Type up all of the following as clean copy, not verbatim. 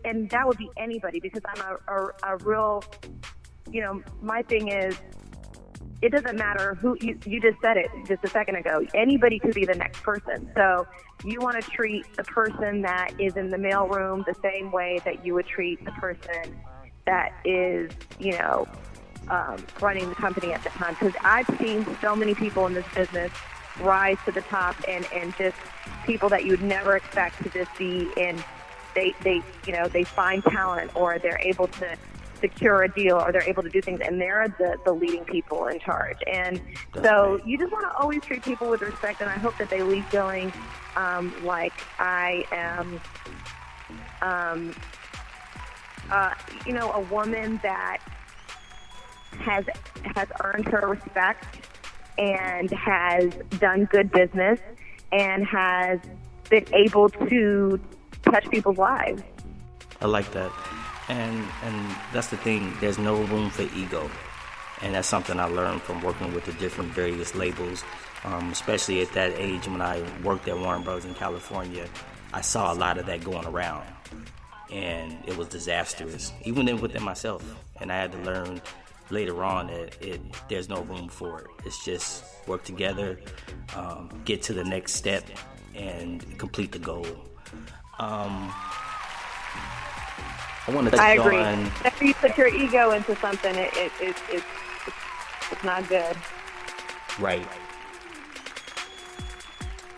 and that would be anybody, because I'm a real, my thing is, it doesn't matter who, you just said it just a second ago, anybody could be the next person. So you want to treat the person that is in the mailroom the same way that you would treat the person that is, running the company at the time. Because I've seen so many people in this business rise to the top, and just people that you would never expect to just be in. They find talent, or they're able to secure a deal, or they're able to do things, and they're the leading people in charge. And so you just want to always treat people with respect, and I hope that they leave feeling like I am, a woman that has earned her respect and has done good business and has been able to touch people's lives. I like that. And that's the thing, there's no room for ego. And that's something I learned from working with the different various labels, especially at that age when I worked at Warner Bros. In California. I saw a lot of that going around, and it was disastrous, even within myself. And I had to learn later on that there's no room for it. It's just work together, get to the next step, and complete the goal. I want to touch I agree. on... Whenever you put your ego into something, it's not good. Right.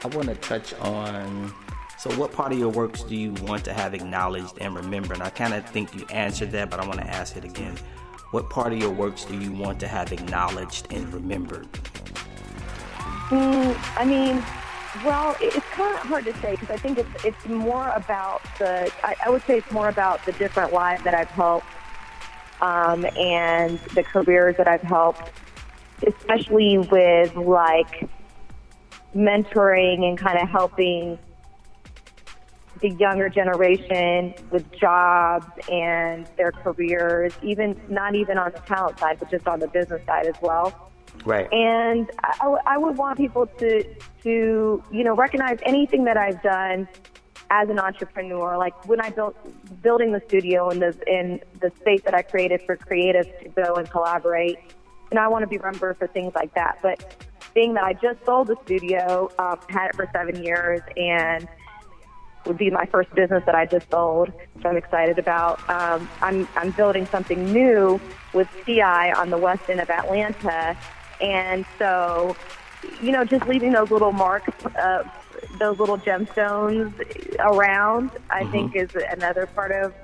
I want to touch on... So what part of your works do you want to have acknowledged and remembered? And I kind of think you answered that, but I want to ask it again. What part of your works do you want to have acknowledged and remembered? Well, it's kind of hard to say, because I think it's more about I would say it's more about the different lives that I've helped, and the careers that I've helped, especially with like mentoring and kind of helping the younger generation with jobs and their careers, not even on the talent side, but just on the business side as well. Right. And I would want people to recognize anything that I've done as an entrepreneur. Like when I building the studio and in the space that I created for creatives to go and collaborate, and I want to be remembered for things like that. But being that I just sold the studio, had it for 7 years, and would be my first business that I just sold, which I'm excited about. I'm building something new with CI on the west end of Atlanta. And so, just leaving those little marks, those little gemstones around, I think is another part of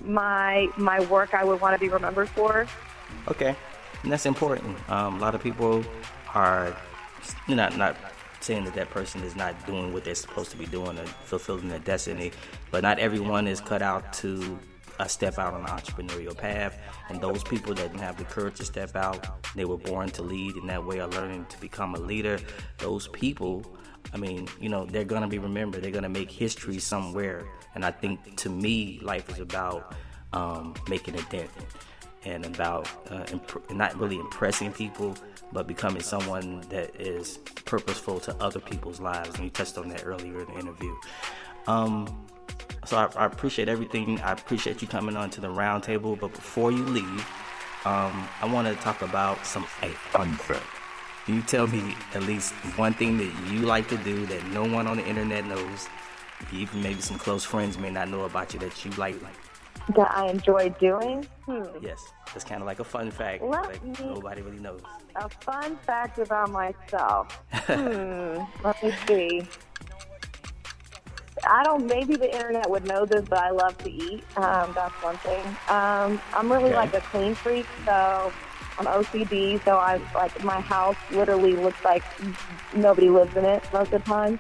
my work I would want to be remembered for. Okay, and that's important. A lot of people are not saying that person is not doing what they're supposed to be doing and fulfilling their destiny, but not everyone is cut out to step out on the entrepreneurial path. And those people that didn't have the courage to step out, they were born to lead, in that way of learning to become a leader. Those people, they're going to be remembered. They're going to make history somewhere. And I think, to me, life is about making a dent, and about not really impressing people, but becoming someone that is purposeful to other people's lives. And you touched on that earlier in the interview. So I appreciate everything. I appreciate you coming on to the roundtable. But before you leave, I want to talk about a fun fact. Can you tell me at least one thing that you like to do that no one on the internet knows, even maybe some close friends may not know about you, that you like? That I enjoy doing? Yes, it's kind of like a fun fact nobody really knows. A fun fact about myself. Let me see. Maybe the internet would know this, but I love to eat. That's one thing. I'm really like a clean freak, so I'm OCD, so my house literally looks like nobody lives in it most of the time.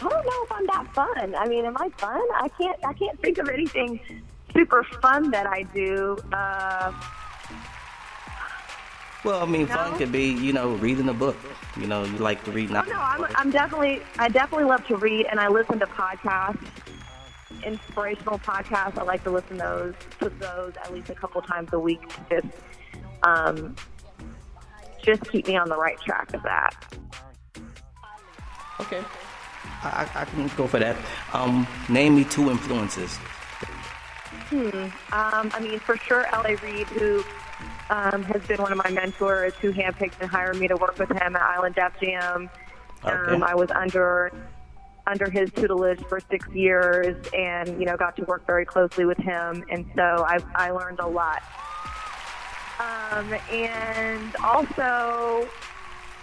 I don't know if I'm that fun. Am I fun? I can't think of anything super fun that I do. Well, fun could be, reading a book. You like to read novels. I definitely love to read, and I listen to podcasts, inspirational podcasts. I like to listen to those at least a couple times a week to just keep me on the right track of that. Okay. I can go for that. Name me 2 influences. I mean, for sure, L.A. Reid, who has been one of my mentors, who handpicked and hired me to work with him at Island Def Jam. Okay. I was under his tutelage for 6 years, and got to work very closely with him, and so I learned a lot. And also,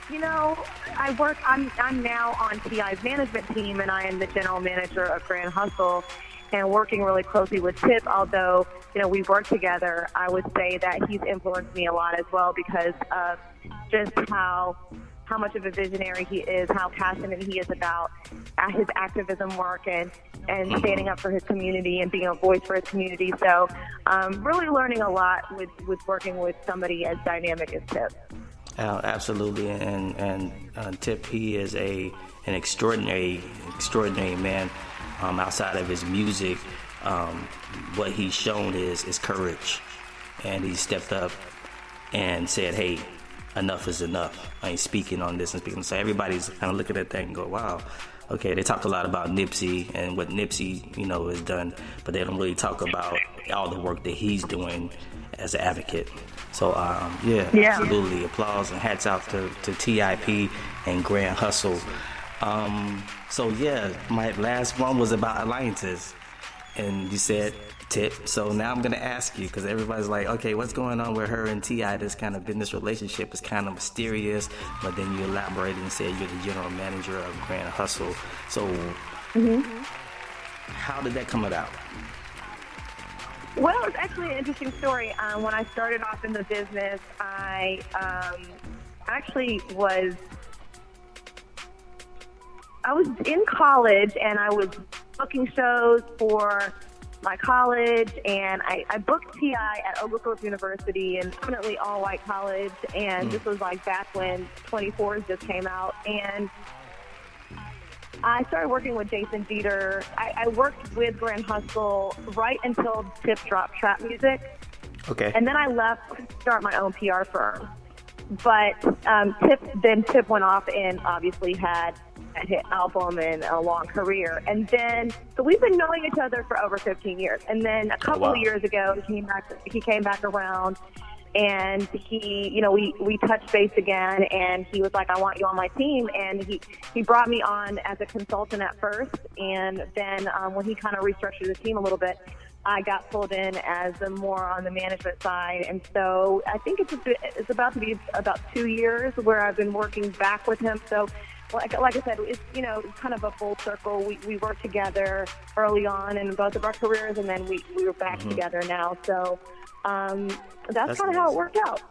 I'm now on T.I.'s management team, and I am the general manager of Grand Hustle, and working really closely with Tip. Although we work together, I would say that he's influenced me a lot as well because of just how much of a visionary he is, how passionate he is about his activism work and standing up for his community and being a voice for his community. So really learning a lot with working with somebody as dynamic as Tip. Absolutely, and Tip, he is an extraordinary man. Outside of his music, what he's shown is courage, and he stepped up and said, "Hey, enough is enough. I ain't speaking on this and speaking." So everybody's kind of looking at that and go, "Wow, okay." They talked a lot about Nipsey and what Nipsey, has done, but they don't really talk about all the work that he's doing as an advocate. So yeah, absolutely, applause and hats out to TIP and Grand Hustle. So yeah, my last one was about alliances, and you said Tip. So now I'm gonna ask you, because everybody's like, okay, what's going on with her and T.I.? This kind of business relationship is kind of mysterious, but then you elaborated and said you're the general manager of Grand Hustle. So how did that come about? Well, it's actually an interesting story. When I started off in the business, I actually was in college, and I was booking shows for my college, and I booked T.I. at Oglethorpe University, an eminently all-white college, and this was like back when 24s just came out, and I started working with Jason Dieter. I worked with Grand Hustle right until Tip dropped Trap Music. Okay. And then I left to start my own PR firm. But Tip went off and obviously had a hit album and a long career. And then, so we've been knowing each other for over 15 years. And then a couple of years ago, he came back around, and he, we touched base again, and he was like, "I want you on my team." And he brought me on as a consultant at first, and then when he kind of restructured the team a little bit, I got pulled in as more on the management side. And so I think it's about to be about 2 years where I've been working back with him. So like I said, it's kind of a full circle. We worked together early on in both of our careers, and then we were back together now. So that's kind of how it worked out.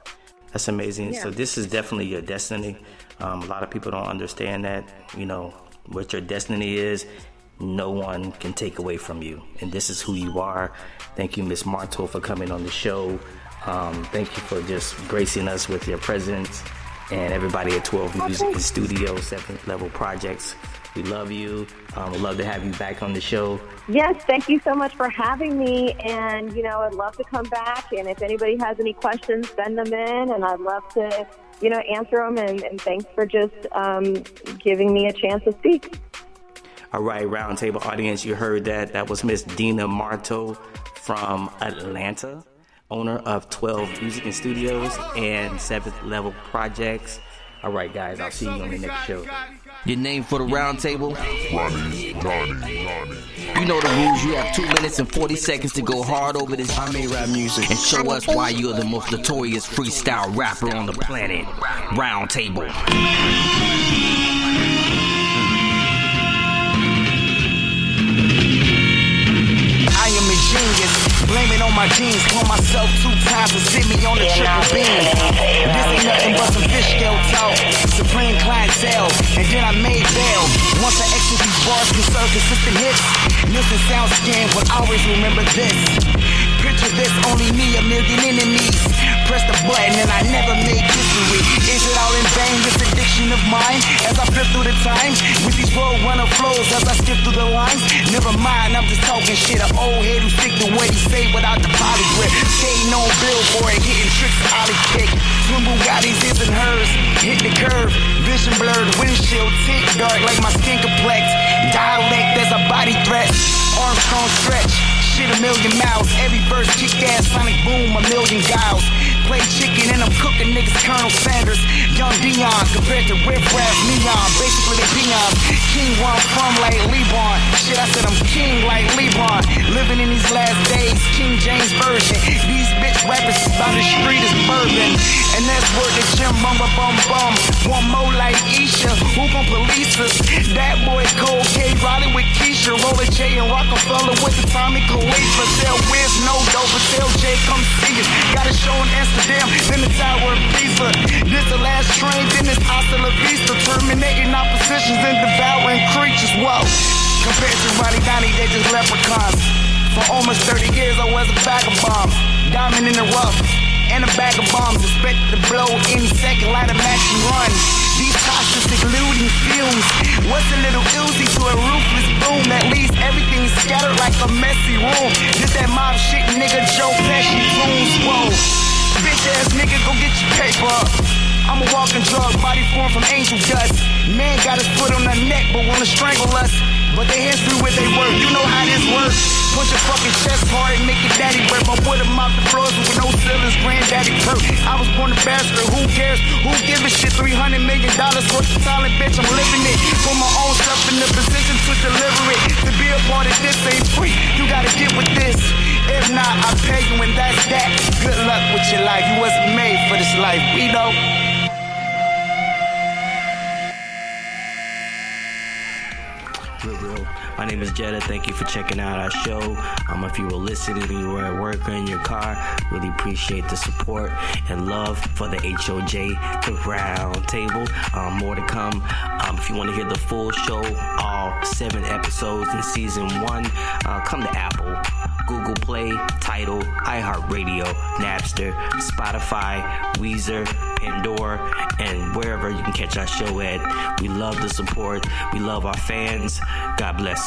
That's amazing. Yeah. So this is definitely your destiny. A lot of people don't understand that, what your destiny is, no one can take away from you. And this is who you are. Thank you, Miss Marto, for coming on the show. Thank you for just gracing us with your presence, and everybody at 12 Music and Studio, 7th Level Projects. We love you. We'd love to have you back on the show. Yes, thank you so much for having me. And, I'd love to come back. And if anybody has any questions, send them in. And I'd love to, answer them. And thanks for just giving me a chance to speak. All right, Roundtable audience, you heard that. That was Miss Dina Marto from Atlanta, owner of 12 Music and Studios and 7th Level Projects. All right, guys, I'll see you on the next show. Your name for the Roundtable? Ronniedonnie. You know the rules. You have 2 minutes and 40 seconds to go hard over this. I made rap music and show us why you're the most notorious freestyle rapper on the planet. Roundtable. I am a genius, blame it on my genes. Call myself 2 times and sit me on the triple beam. This ain't nothing but some fish scale talk, supreme clientele, and then I made bail. Once I exit these bars, can serve consistent hits. Listen, sound scan, but always remember this. Picture this, only me, a million enemies. Press the button and I never made history. Is it all in vain, this addiction of mine? As I flip through the time, with these road runner flows, as I skip through the lines. Never mind, I'm just talking shit. An old head who stick to what he say without the poly grip. Skating on billboard, hitting tricks, ollie kick. Twin Bugattis isn't hers, hit the curve. vision blurred, windshield tint dark like my skin complex. Dialect, there's a body threat. Armstrong stretch, shit a million miles. Every verse kick ass, sonic boom, a million guiles. Play chicken and I'm cooking niggas Colonel Sanders. Young Dion compared to Rip Rap Neon. Basically they peons. King where I'm from like Lebron. Shit, I said I'm king like Lebron. Living in these last days, King James version. These bitch rappers by the street is bourbon. And that's word the gym, bum bum bum. One more like Isha, who gon' police us? That boy Cold K, riding with Keisha. Roller J and Rockefeller with the Tommy Khalifa. Tell Wiz no dope, but tell Jay come see us. Gotta show in Amsterdam, then the Tower of Pisa. This the last train, then it's hasta la vista. Terminating oppositions and devouring creatures. Whoa, compared to Ronniedonnie, they just leprechauns. For almost 30 years, I was a vagabond. Diamond in the rough, and a bag of bombs. Expected to blow any second, light a match and run. These toxic eluding fumes. What's a little Uzi to a ruthless boom that leaves everything scattered like a messy room? This that mob shit, nigga, Joe Pesci tunes. Whoa, bitch ass nigga, go get your paper up. I'm a walking drug, body formed from angel dust. Man got his foot on the neck, but wanna strangle us. But they hands through where they work, you know how this works. Punch your fucking chest hard and make your daddy work. My wood him off the floors with no ceilings, granddaddy perk. I was born a bastard, who cares? Who give a shit? $300 million worth of talent, bitch, I'm living it. Put my own stuff in the position to deliver it. To be a part of this ain't free, you gotta get with this. If not, I pay you and that's that. Good luck with your life, you wasn't made for this life, we know. My name is Ojeda. Thank you for checking out our show. If you were listening and you were at work or in your car, really appreciate the support and love for the Ojeda The Roundtable. More to come. If you want to hear the full show, all 7 episodes in season 1, come to Apple, Google Play, Tidal, iHeartRadio, Napster, Spotify, Weezer, Pandora, and wherever you can catch our show at. We love the support. We love our fans. God bless.